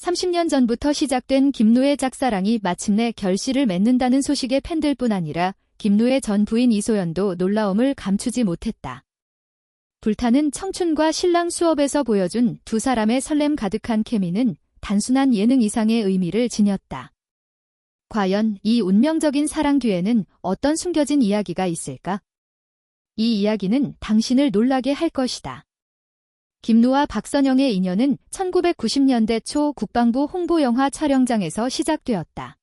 30년 전부터 시작된 김노의 짝사랑이 마침내 결실을 맺는다는 소식에 팬들뿐 아니라 김노의 전 부인 이소연도 놀라움을 감추지 못했다. 불타는 청춘과 신랑 수업에서 보여준 두 사람의 설렘 가득한 케미는 단순한 예능 이상의 의미를 지녔다. 과연 이 운명적인 사랑 뒤에는 어떤 숨겨진 이야기가 있을까? 이 이야기는 당신을 놀라게 할 것이다. 김노와 박선영의 인연은 1990년대 초 국방부 홍보영화 촬영장에서 시작되었다.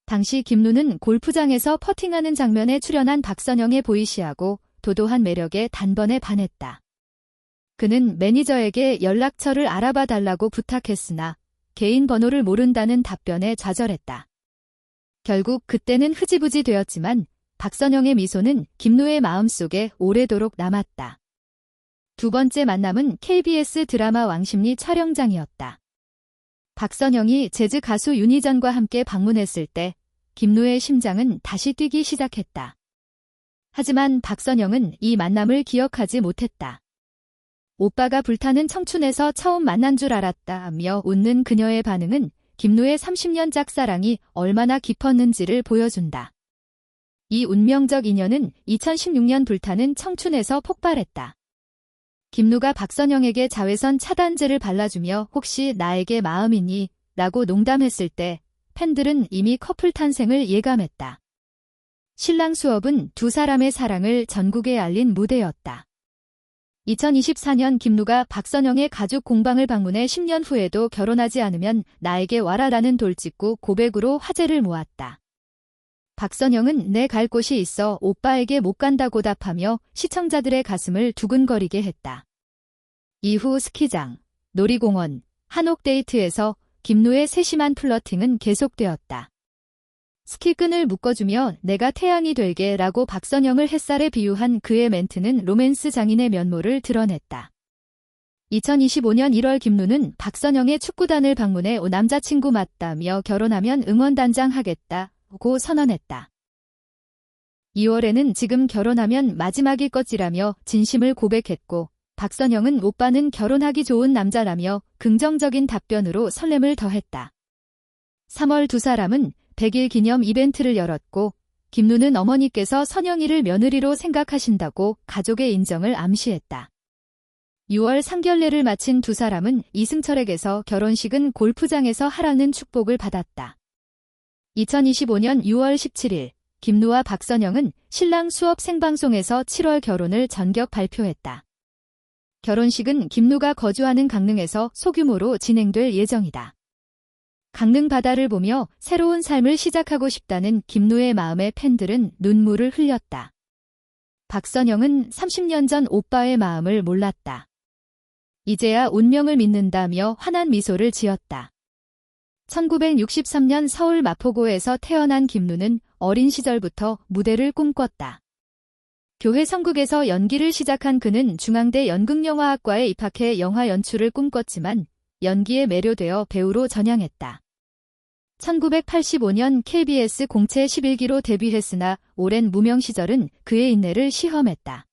당시 김노는 골프장에서 퍼팅하는 장면에 출연한 박선영의 보이시하고 도도한 매력에 단번에 반했다. 그는 매니저에게 연락처를 알아봐 달라고 부탁했으나 개인 번호를 모른다는 답변에 좌절했다. 결국 그때는 흐지부지 되었지만 박선영의 미소는 김노의 마음속에 오래도록 남았다. 두 번째 만남은 KBS 드라마 왕십리 촬영장이었다. 박선영이 재즈 가수 윤희전과 함께 방문했을 때 김노의 심장은 다시 뛰기 시작했다. 하지만 박선영은 이 만남을 기억하지 못했다. 오빠가 불타는 청춘에서 처음 만난 줄 알았다며 웃는 그녀의 반응은 김노의 30년 짝사랑이 얼마나 깊었는지를 보여준다. 이 운명적 인연은 2016년 불타는 청춘에서 폭발했다. 김노가 박선영에게 자외선 차단제를 발라주며 혹시 나에게 마음 있니? 라고 농담했을 때 팬들은 이미 커플 탄생을 예감했다. 신랑 수업은 두 사람의 사랑을 전국에 알린 무대였다. 2024년 김노가 박선영의 가죽 공방을 방문해 10년 후에도 결혼하지 않으면 나에게 와라라는 돌직구 고백으로 화제를 모았다. 박선영은 내 갈 곳이 있어 오빠에게 못 간다고 답하며 시청자들의 가슴을 두근거리게 했다. 이후 스키장, 놀이공원, 한옥데이트에서 김노의 세심한 플러팅은 계속되었다. 스키끈을 묶어주며 내가 태양이 될게 라고 박선영을 햇살에 비유한 그의 멘트는 로맨스 장인의 면모를 드러냈다. 2025년 1월 김노는 박선영의 축구단을 방문해 남자친구 맞다며 결혼하면 응원단장 하겠다고 선언했다. 2월에는 지금 결혼하면 마지막일 것이라며 진심을 고백했고 박선영은 오빠는 결혼하기 좋은 남자라며 긍정적인 답변으로 설렘을 더했다. 3월 두 사람은 100일 기념 이벤트를 열었고 김노는 어머니께서 선영이를 며느리로 생각하신다고 가족의 인정을 암시했다. 6월 상견례를 마친 두 사람은 이승철에게서 결혼식은 골프장에서 하라는 축복을 받았다. 2025년 6월 17일 김노와 박선영은 신랑 수업 생방송에서 7월 결혼을 전격 발표했다. 결혼식은 김노가 거주하는 강릉에서 소규모로 진행될 예정이다. 강릉 바다를 보며 새로운 삶을 시작하고 싶다는 김노의 마음에 팬들은 눈물을 흘렸다. 박선영은 30년 전 오빠의 마음을 몰랐다. 이제야 운명을 믿는다며 환한 미소를 지었다. 1963년 서울 마포구에서 태어난 김노는 어린 시절부터 무대를 꿈꿨다. 교회 선극에서 연기를 시작한 그는 중앙대 연극영화학과에 입학해 영화 연출을 꿈꿨지만 연기에 매료되어 배우로 전향했다. 1985년 KBS 공채 11기로 데뷔했으나 오랜 무명 시절은 그의 인내를 시험했다.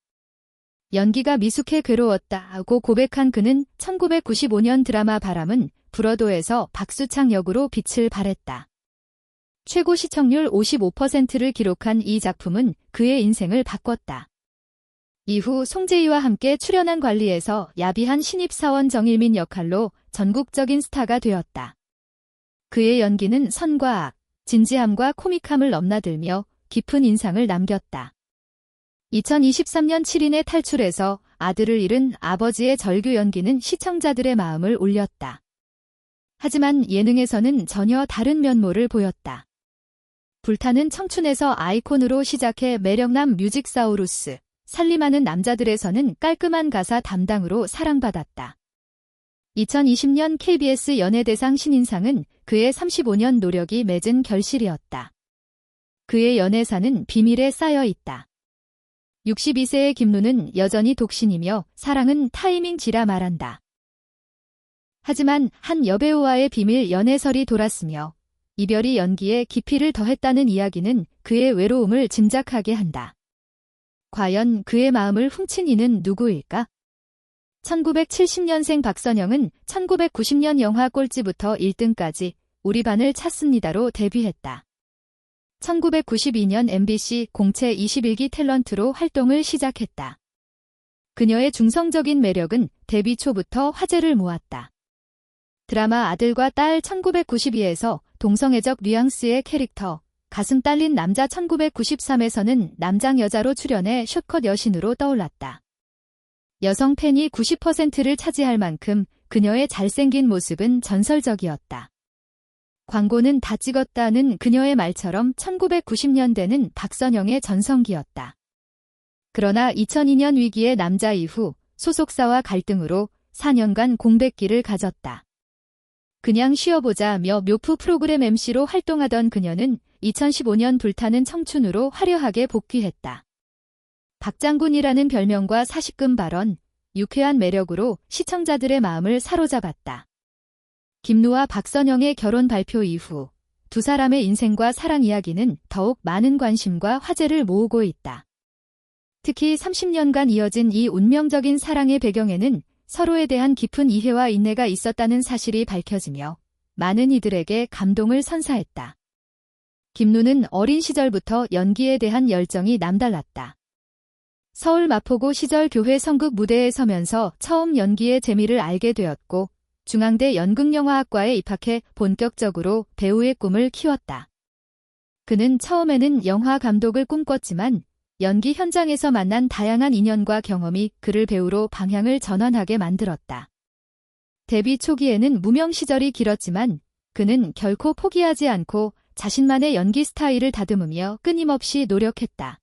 연기가 미숙해 괴로웠다고 고백한 그는 1995년 드라마 바람은 브로드웨이에서 박수창 역으로 빛을 발했다. 최고 시청률 55%를 기록한 이 작품은 그의 인생을 바꿨다. 이후 송재희와 함께 출연한 관리에서 야비한 신입사원 정일민 역할로 전국적인 스타가 되었다. 그의 연기는 선과 악, 진지함과 코믹함을 넘나들며 깊은 인상을 남겼다. 2023년 7인의 탈출에서 아들을 잃은 아버지의 절규 연기는 시청자들의 마음을 울렸다. 하지만 예능에서는 전혀 다른 면모를 보였다. 불타는 청춘에서 아이콘으로 시작해 매력남 뮤직사우루스, 살림하는 남자들에서는 깔끔한 가사 담당으로 사랑받았다. 2020년 KBS 연예대상 신인상은 그의 35년 노력이 맺은 결실이었다. 그의 연애사는 비밀에 쌓여 있다. 62세의 김노는 여전히 독신이며 사랑은 타이밍지라 말한다. 하지만 한 여배우와의 비밀 연애설이 돌았으며 이별이 연기에 깊이를 더했다는 이야기는 그의 외로움을 짐작하게 한다. 과연 그의 마음을 훔친 이는 누구일까? 1970년생 박선영은 1990년 영화 꼴찌부터 1등까지 우리 반을 찾습니다로 데뷔했다. 1992년 MBC 공채 21기 탤런트로 활동을 시작했다. 그녀의 중성적인 매력은 데뷔 초부터 화제를 모았다. 드라마 아들과 딸 1992에서 동성애적 뉘앙스의 캐릭터, 가슴 딸린 남자 1993에서는 남장 여자로 출연해 숏컷 여신으로 떠올랐다. 여성 팬이 90%를 차지할 만큼 그녀의 잘생긴 모습은 전설적이었다. 광고는 다 찍었다는 그녀의 말처럼 1990년대는 박선영의 전성기였다. 그러나 2002년 위기의 남자 이후 소속사와 갈등으로 4년간 공백기를 가졌다. 그냥 쉬어보자며 묘프 프로그램 MC로 활동하던 그녀는 2015년 불타는 청춘으로 화려하게 복귀했다. 박장군이라는 별명과 사식금 발언, 유쾌한 매력으로 시청자들의 마음을 사로잡았다. 김누와 박선영의 결혼 발표 이후 두 사람의 인생과 사랑 이야기는 더욱 많은 관심과 화제를 모으고 있다. 특히 30년간 이어진 이 운명적인 사랑의 배경에는 서로에 대한 깊은 이해와 인내가 있었다는 사실이 밝혀지며 많은 이들에게 감동을 선사했다. 김누는 어린 시절부터 연기에 대한 열정이 남달랐다. 서울 마포구 시절 교회 성극 무대에 서면서 처음 연기의 재미를 알게 되었고 중앙대 연극영화학과에 입학해 본격적으로 배우의 꿈을 키웠다. 그는 처음에는 영화 감독을 꿈꿨지만 연기 현장에서 만난 다양한 인연과 경험이 그를 배우로 방향을 전환하게 만들었다. 데뷔 초기에는 무명 시절이 길었지만 그는 결코 포기하지 않고 자신만의 연기 스타일을 다듬으며 끊임없이 노력했다.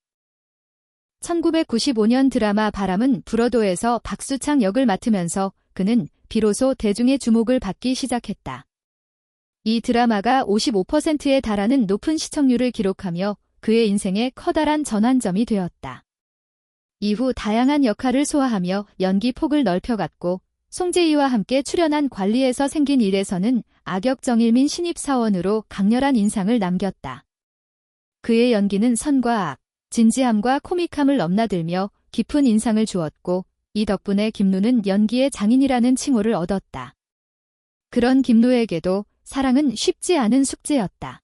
1995년 드라마 바람은 불어도에서 박수창 역을 맡으면서 그는 비로소 대중의 주목을 받기 시작했다. 이 드라마가 55%에 달하는 높은 시청률을 기록하며 그의 인생에 커다란 전환점이 되었다. 이후 다양한 역할을 소화하며 연기 폭을 넓혀갔고 송재희와 함께 출연한 관리에서 생긴 일에서는 악역 정일민 신입사원으로 강렬한 인상을 남겼다. 그의 연기는 선과 악, 진지함과 코믹함을 넘나들며 깊은 인상을 주었고 이 덕분에 김누는 연기의 장인이라는 칭호를 얻었다. 그런 김누에게도 사랑은 쉽지 않은 숙제였다.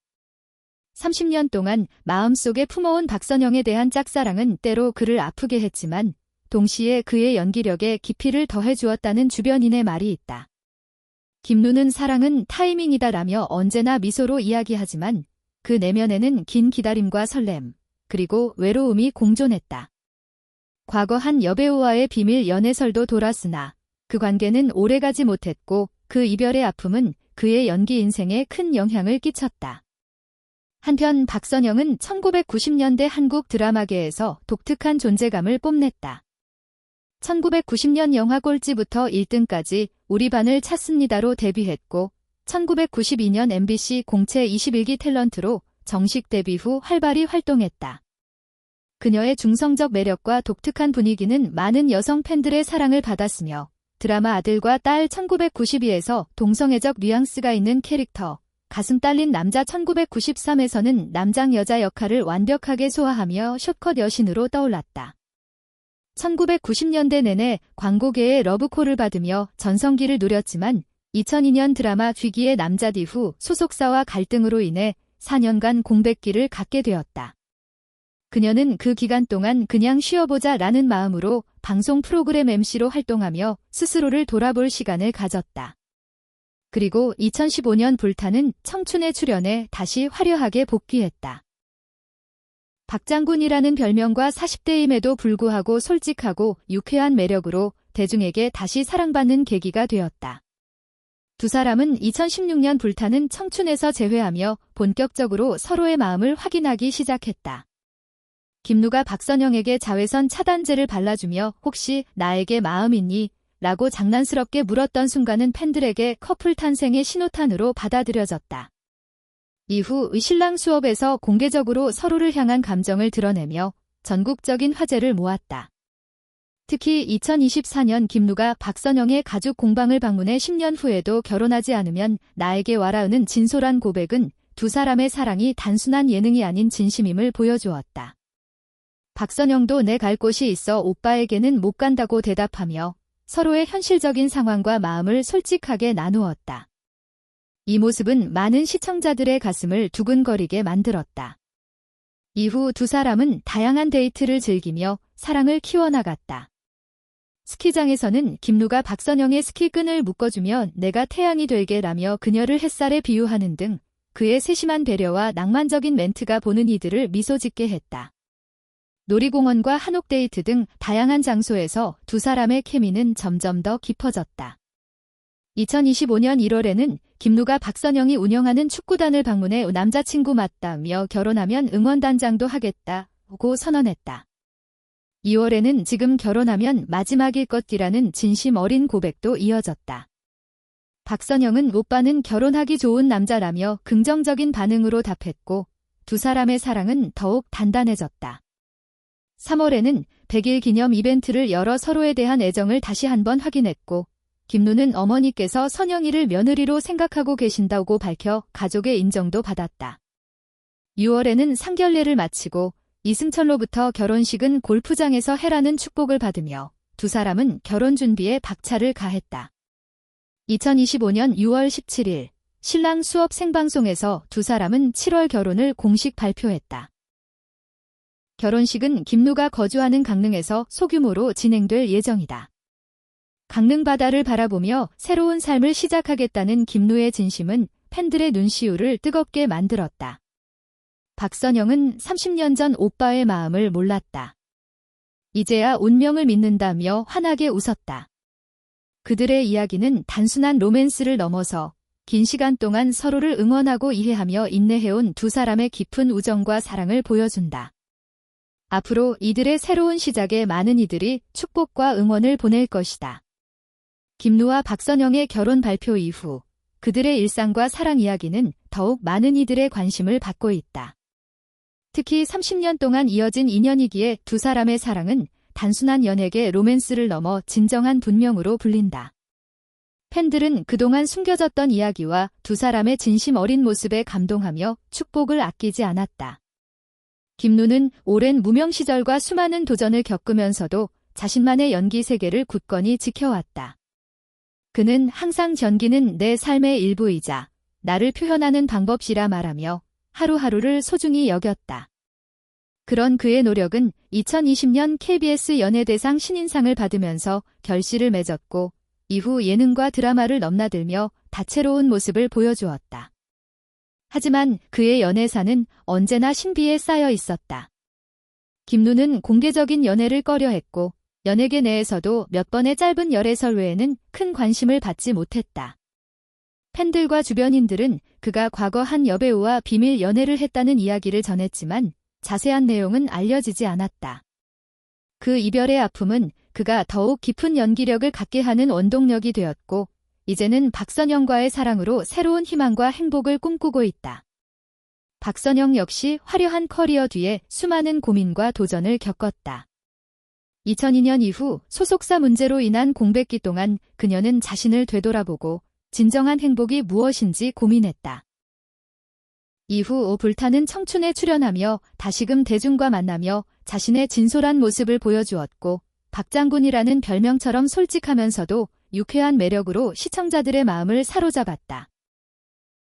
30년 동안 마음속에 품어온 박선영에 대한 짝사랑은 때로 그를 아프게 했지만 동시에 그의 연기력에 깊이를 더해주었다는 주변인의 말이 있다. 김누는 사랑은 타이밍이다라며 언제나 미소로 이야기하지만 그 내면에는 긴 기다림과 설렘, 그리고 외로움이 공존했다. 과거 한 여배우와의 비밀 연애설도 돌았으나 그 관계는 오래가지 못했고 그 이별의 아픔은 그의 연기 인생에 큰 영향을 끼쳤다. 한편 박선영은 1990년대 한국 드라마계에서 독특한 존재감을 뽐냈다. 1990년 영화 꼴찌부터 1등까지 우리 반을 찾습니다로 데뷔했고 1992년 MBC 공채 21기 탤런트로 정식 데뷔 후 활발히 활동했다. 그녀의 중성적 매력과 독특한 분위기는 많은 여성 팬들의 사랑을 받았으며 드라마 아들과 딸 1992에서 동성애적 뉘앙스가 있는 캐릭터, 가슴 딸린 남자 1993에서는 남장 여자 역할을 완벽하게 소화하며 숏컷 여신으로 떠올랐다. 1990년대 내내 광고계의 러브콜을 받으며 전성기를 누렸지만 2002년 드라마 뒤기의 남자 이후 소속사와 갈등으로 인해 4년간 공백기를 갖게 되었다. 그녀는 그 기간 동안 그냥 쉬어보자 라는 마음으로 방송 프로그램 MC로 활동하며 스스로를 돌아볼 시간을 가졌다. 그리고 2015년 불타는 청춘에 출연해 다시 화려하게 복귀했다. 박장군이라는 별명과 40대임에도 불구하고 솔직하고 유쾌한 매력으로 대중에게 다시 사랑받는 계기가 되었다. 두 사람은 2016년 불타는 청춘에서 재회하며 본격적으로 서로의 마음을 확인하기 시작했다. 김누가 박선영에게 자외선 차단제를 발라주며 혹시 나에게 마음 있니? 라고 장난스럽게 물었던 순간은 팬들에게 커플 탄생의 신호탄으로 받아들여졌다. 이후 신랑 수업에서 공개적으로 서로를 향한 감정을 드러내며 전국적인 화제를 모았다. 특히 2024년 김누가 박선영의 가죽 공방을 방문해 10년 후에도 결혼하지 않으면 나에게 와라는 진솔한 고백은 두 사람의 사랑이 단순한 예능이 아닌 진심임을 보여주었다. 박선영도 내 갈 곳이 있어 오빠에게는 못 간다고 대답하며 서로의 현실적인 상황과 마음을 솔직하게 나누었다. 이 모습은 많은 시청자들의 가슴을 두근거리게 만들었다. 이후 두 사람은 다양한 데이트를 즐기며 사랑을 키워나갔다. 스키장에서는 김누가 박선영의 스키끈을 묶어주며 내가 태양이 될게라며 그녀를 햇살에 비유하는 등 그의 세심한 배려와 낭만적인 멘트가 보는 이들을 미소 짓게 했다. 놀이공원과 한옥 데이트 등 다양한 장소에서 두 사람의 케미는 점점 더 깊어졌다. 2025년 1월에는 김누가 박선영이 운영하는 축구단을 방문해 남자친구 맞다며 결혼하면 응원단장도 하겠다고 선언했다. 2월에는 지금 결혼하면 마지막일 것이라는 진심 어린 고백도 이어졌다. 박선영은 오빠는 결혼하기 좋은 남자라며 긍정적인 반응으로 답했고 두 사람의 사랑은 더욱 단단해졌다. 3월에는 100일 기념 이벤트를 열어 서로에 대한 애정을 다시 한번 확인했고 김누는 어머니께서 선영이를 며느리로 생각하고 계신다고 밝혀 가족의 인정도 받았다. 6월에는 상견례를 마치고 이승철로부터 결혼식은 골프장에서 해라는 축복을 받으며 두 사람은 결혼 준비에 박차를 가했다. 2025년 6월 17일 신랑 수업 생방송에서 두 사람은 7월 결혼을 공식 발표했다. 결혼식은 김누가 거주하는 강릉에서 소규모로 진행될 예정이다. 강릉 바다를 바라보며 새로운 삶을 시작하겠다는 김누의 진심은 팬들의 눈시울을 뜨겁게 만들었다. 박선영은 30년 전 오빠의 마음을 몰랐다. 이제야 운명을 믿는다며 환하게 웃었다. 그들의 이야기는 단순한 로맨스를 넘어서 긴 시간 동안 서로를 응원하고 이해하며 인내해온 두 사람의 깊은 우정과 사랑을 보여준다. 앞으로 이들의 새로운 시작에 많은 이들이 축복과 응원을 보낼 것이다. 김누와 박선영의 결혼 발표 이후 그들의 일상과 사랑 이야기는 더욱 많은 이들의 관심을 받고 있다. 특히 30년 동안 이어진 인연이기에 두 사람의 사랑은 단순한 연예계 로맨스를 넘어 진정한 분명으로 불린다. 팬들은 그동안 숨겨졌던 이야기와 두 사람의 진심 어린 모습에 감동하며 축복을 아끼지 않았다. 김누는 오랜 무명 시절과 수많은 도전을 겪으면서도 자신만의 연기 세계를 굳건히 지켜왔다. 그는 항상 전기는 내 삶의 일부이자 나를 표현하는 방법이라 말하며 하루하루를 소중히 여겼다. 그런 그의 노력은 2020년 KBS 연예대상 신인상을 받으면서 결실을 맺었고 이후 예능과 드라마를 넘나들며 다채로운 모습을 보여주었다. 하지만 그의 연애사는 언제나 신비에 쌓여 있었다. 김누는 공개적인 연애를 꺼려했고 연예계 내에서도 몇 번의 짧은 열애설 외에는 큰 관심을 받지 못했다. 팬들과 주변인들은 그가 과거 한 여배우와 비밀 연애를 했다는 이야기를 전했지만 자세한 내용은 알려지지 않았다. 그 이별의 아픔은 그가 더욱 깊은 연기력을 갖게 하는 원동력이 되었고 이제는 박선영과의 사랑으로 새로운 희망과 행복을 꿈꾸고 있다. 박선영 역시 화려한 커리어 뒤에 수많은 고민과 도전을 겪었다. 2002년 이후 소속사 문제로 인한 공백기 동안 그녀는 자신을 되돌아보고 진정한 행복이 무엇인지 고민했다. 이후 불타는 청춘에 출연하며 다시금 대중과 만나며 자신의 진솔한 모습을 보여주었고 박장군이라는 별명처럼 솔직하면서도 유쾌한 매력으로 시청자들의 마음을 사로잡았다.